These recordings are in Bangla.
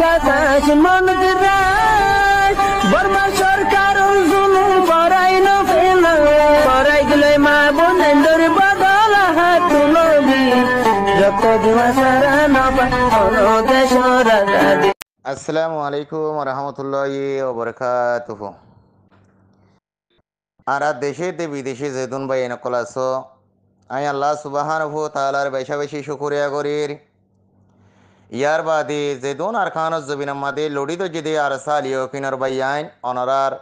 বাতাস মনত রায় বর্মা সরকার জুলুম করাই না ফেলা করাই গেলে মা বোনের বদল হাত তুলবি যত দিবা সারা না পালো দেশ রাজা। আসসালামু আলাইকুম রহমতুল্লাহি ওয়া বারাকাতুহু। আরা দেশেতে বিদেশে যেদুন ভাই নকল আছো আই আল্লাহ সুবহানাহু ওয়া তাআলার বেশা বেশি শুকরিয়া করির। ইয়ার বাদে যেদুন আর খানস জবিন আমাদে লড়িত যদি আর সালিও কিনর বাইয়াইন অনারার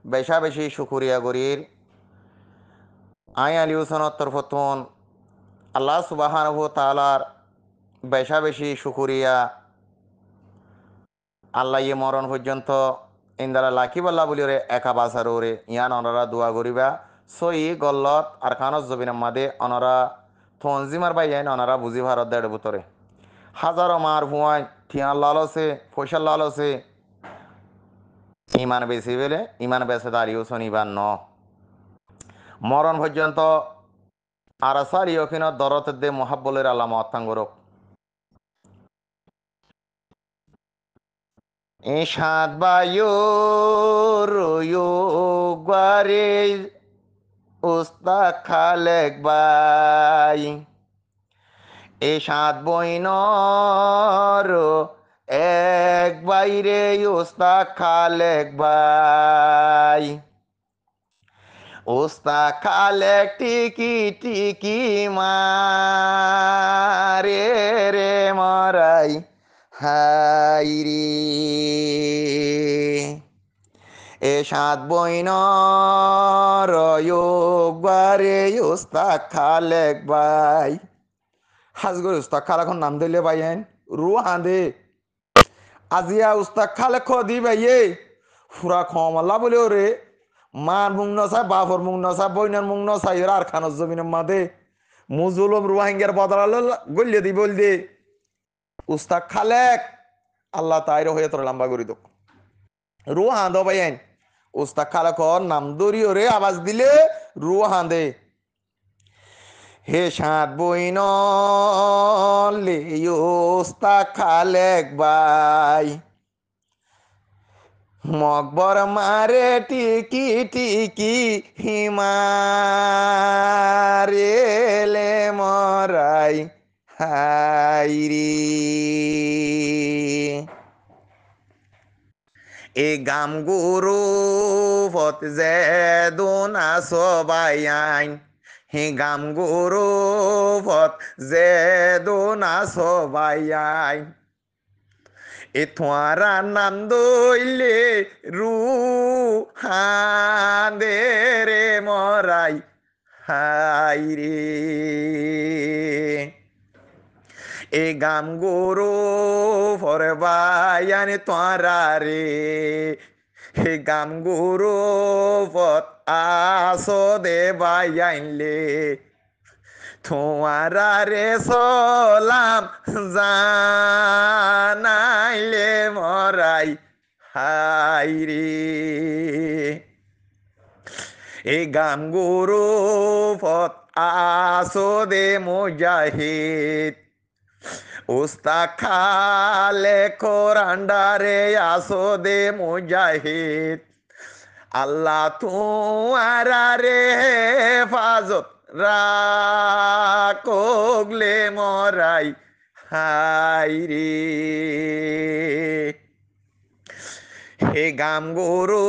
বেশা বেশি শুকরিয়া করির। আই আলী হুসেনের তরফতুন আল্লাহ সুবহানাহু ওয়া তাআলার বেশা বেশি শুকরিয়া। আল্লাহ ইয়ে মরণ পর্যন্ত ইন্দারা লাকি বল্লা বলি রে একা বাসার ওরে ইয়ান অনরা দোয়া করিবা সই গল্লত আর খানস জবিন মাদে অনরা তঞ্জিমার বাইয়াইন অনরা বুঝি ভারত দেড় বুতরে হাজারো মার ভুয়াইন ঠিয়ান লালসে পয়সার লালসে ইমান বেশি বেলে ইমান বেসে দাঁড়িয়েও শনিবার ন মরণ পর্যন্ত আর সার ইয়কিন দরতের দে মহাব্বলের আল্লাহ অত্যাঙ্গরক সাত বায়ুরে উস্তা খালেক বাই এ সাত বইনর এক বাইরে উস্তা খালেক বাই উস্তা খালেক টিকি টিকি মারে রে মরাই হাইরি এ সাত বইনর বারে উস্তাক খালেক বাই হাজগর উস্তাক খাল এখন নাম দিলে বাইন রু হাঁদে আজিয়া উস্তাক খালে খদি বাইয়ে ফুরা খমলা বলে ওরে মান মুং নসাই বাপর মুং নসাই বইনার মুং নসাই আর খানস জমিনের মাদে মুজুলম রুহাঙ্গের বদলাল গলিয়ে দি বল দে উস্তাক খালেক আল্লাহ তাইর হয়ে তোর লম্বা করি দোক রু হাঁদ বাইন উস্তাক খালেক নাম দরি ওরে আওয়াজ দিলে রু হাঁদে হে সাত বইন লে উস্তাক খালেক বাই মকবর মারে টিকি টিকি হিমারে লে মরাই হাইরি এ গাম গুরু ফত যে দোনা সবাই আইন হে গাম গুরু ফত যে দোনা সবাই আইন এ তোমারা নাম দইলে রু হাঁদে রে মরাই হাইরে এ গাম গরু ফরবায়ানি তোরা রে হে গাম গরু পথ আসো দে বাইয়াইলে তোমারা রে সলাম জানাইলে মরাই হাইরে এ গাম গরু পথ আসো দে মুজাহিদ উস্তা খালে কোরআন্ডারে আসো দে মুজাহিদ আল্লাহ তুয়ারা রে হেফাজত রাখলে মরাই হাইরে হে গাম গরু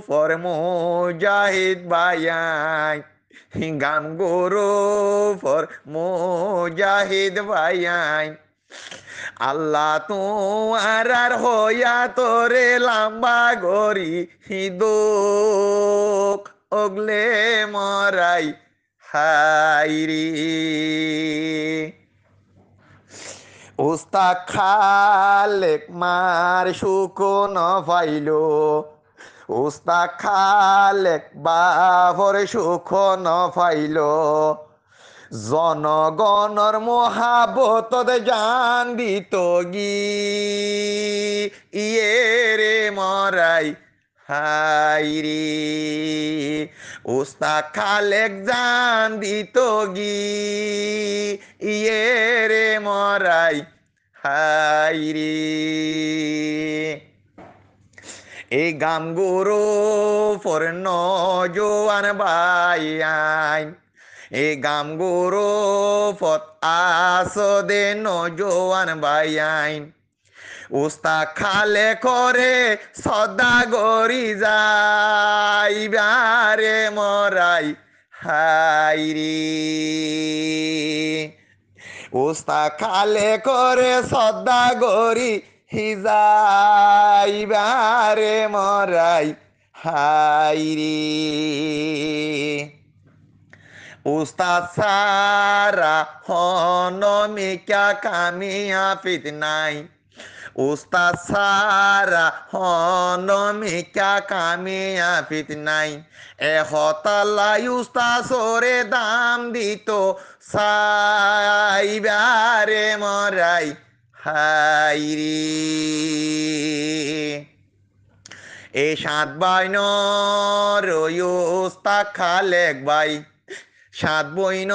পর মুজাহিদ বায়াই গাম গরু পর মুজাহিদ ভাইয়াই আল্লাহ তোমার হইয়া তোরে লম্বা গরি হিদোক ওগলে মরাই হাইরি উস্তাক খালেক মার শুকন ফাইলো উস্তাক খালেক বাফর সুখ ন ফাইল জনগণর মহাবত জান দিত গি ইয়ে রে মরাই হাইরি উস্তাক খালেক জান দিত গি ইয়ে রে মরাই হাইরি এই গাম গুরু ফরন জোয়ান বাই আইন এই গাম গুরু ফত আসদে নজোয়ান বাই আইন উস্তা খালে করে সদা গরি যাইবারে মরাই হাইরি উস্তা খালে করে সদা গরি হিজাইবারে মরাই হাইরি উস্তাদ সারা হনমিকা কামিয়া ফিতনাই উস্তাদ সারা হনমিকা কামিয়া ফিতনাই হতালাই উস্তাদ সরে দাম দিত সাইবারে মরাই হাইরি এ সাত বাই নস্তা খালেক বাই সাত বইন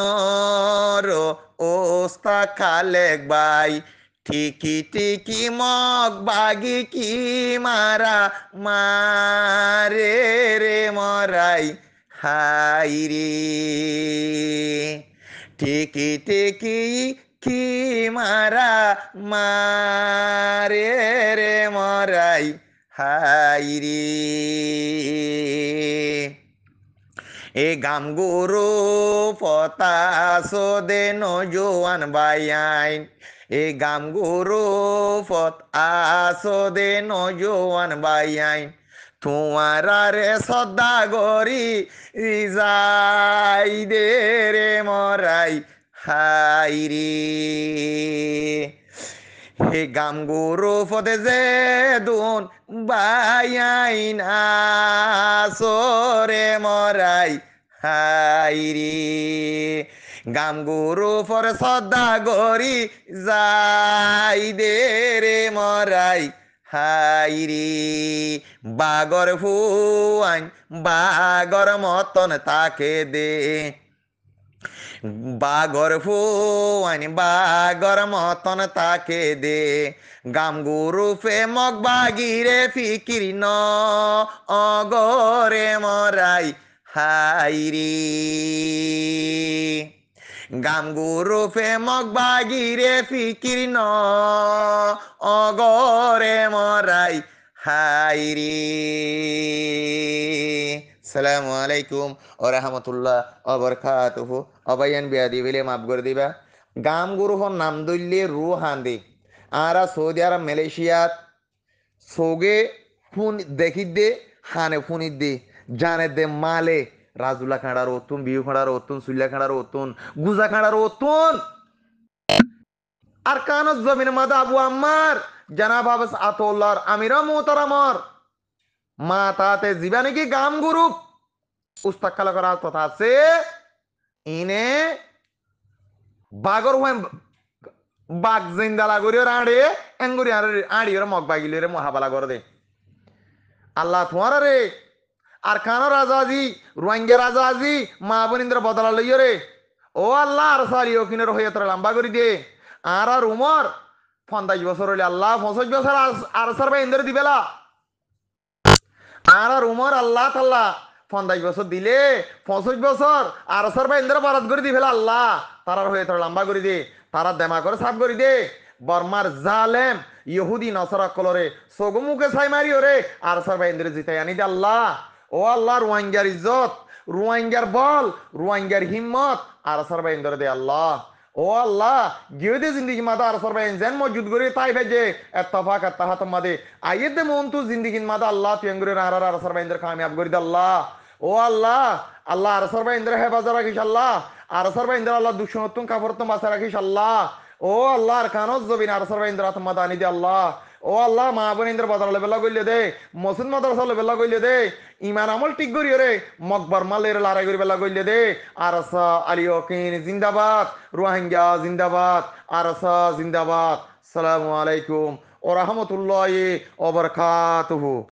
ওস্তা খালেক বাই ঠিকি ঠিকি মগ বাগি কি মারা মারে রে মরাই হাইরি ঠিকি ঠিকি কি মারা মারে রে মরাই হাইরি এ গাম গুরু ফতাসো দে নজোয়ান বায়াইন এ গাম গুরু ফত আসো দে নজোয়ান বায়াইন তোমারা রে সদা গরি যাই দে রে মরাই হাইরি হে গাম গুরু ফতে যে দুন বায়াইন আসরে মরাই হাইরি গাম গুরু ফর সদা গরি যাই দে রে মরাই হাইরি বাগর ফুয়াইন বাগর মতন তাকে দে বাগর ফুয়াইন বাগর মতন তাকে দে গাম গুরু ফে মগ বাগিরে ফিকির ন অগরে মরাই হাইরি গাম গুরু ফে মগ বাগিরে ফিকির ন অগরে মরাই হাইরি সালামু আলাইকুম ও রহমতুল্লাহ অবরকাতুহু অবায়ান বিয়াদি বিলে মাফ করে দিবা গাম গুরু হন নাম দইলে রু হান্দি আরা সৌদি আরব মালয়েশিয়াত সোগে ফোন দেখি দে হানে ফোনি দে জানে দে মালে রাজুলা খাড়ার ওতুন বিউ খাড়ার ওতুন সুল্লা খাড়ার ওতুন গুজা খাড়ার ওতুন আর কানত জমিন মাদা আবু আম্মার জানাব আবাস আতোল্লার আমিরা মোহতারামর মা তাতে জীবা নাকি গাম গ্রুপ উস্তাক খালা করা কথা আছে ইনে বাগর হুয়েন বাঘ জিন্দালা করিও আড়ে এঙ্গুরি আড়ি ওরা মগ বাগিলি রে মহাবালা করে দে আল্লাহ তোমার রে আর খানো রাজা আজি রোহিঙ্গা রাজা আজি মা বনিন্দ্র বদলা লইও রে ও আল্লাহ আর সারি ও কিনে হইয়া তোরা লম্বা করে দে আর উমর ৫০ বছর হইলে আল্লাহ ৫০ বছর আর সারবা ইন্দ্র দিবেলা আর উমর আল্লাহ তাল্লাহ ৫০ বছর দিলে ৫০ বছর আর সারবা ইন্দ্র বারাত করে দিবেলা আল্লাহ তারার হয়ে তোরা লম্বা করে দে তারা দেমা করে সাফ করে দে বর্মার জালেম ইহুদি নসরা কলরে সগমুখে ছাই মারি ওরে আর সারবা ইন্দ্র জিতাই আনি দে আল্লাহ ও আল্লাহ রোহিঙ্গার ইজ্জত রোহিঙ্গার বল রোহিঙ্গার হিম্মত আর সারবা ইন্দ্র দে আল্লাহ ও আল্লাহ গিয়ে জিন্দগি মাদা আর সরবা জেন মজুদ করে তাই ভেজে এত্তফাক এত্তাহাত মাদে আইয়ে দে মন তু জিন্দগি মাদা আল্লাহ তুই আর সরবা ইন্দ্র কামিয়াব করে দে আল্লাহ ও আল্লাহ আল্লাহ আর সরবা ইন্দ্র হেফাজত রাখিস আল্লাহ আর সরবা ইন্দ্র আল্লাহ দুঃসমতুন কাপড়তুন বাসা রাখিস আল্লাহ ও আল্লাহ আর কানত জবিন আর সরবা ইন্দ্র আত্মা আনি দে আল্লাহ ও আল্লাহ মা বোন ইন্দ্র বাজার লেবেলা গইলে দে মসুদ মাদ্রাসা লেবেলা গইলে দে ইমান আমল ঠিক করি রে মকবর মালের লড়াই করি বেলা গইলে দে আরসা আলী ওকিন জিন্দাবাদ রোহিঙ্গা জিন্দাবাদ আরসা জিন্দাবাদ সালামু আলাইকুম ও রহমতুল্লাহি ওয়া বারাকাতুহু।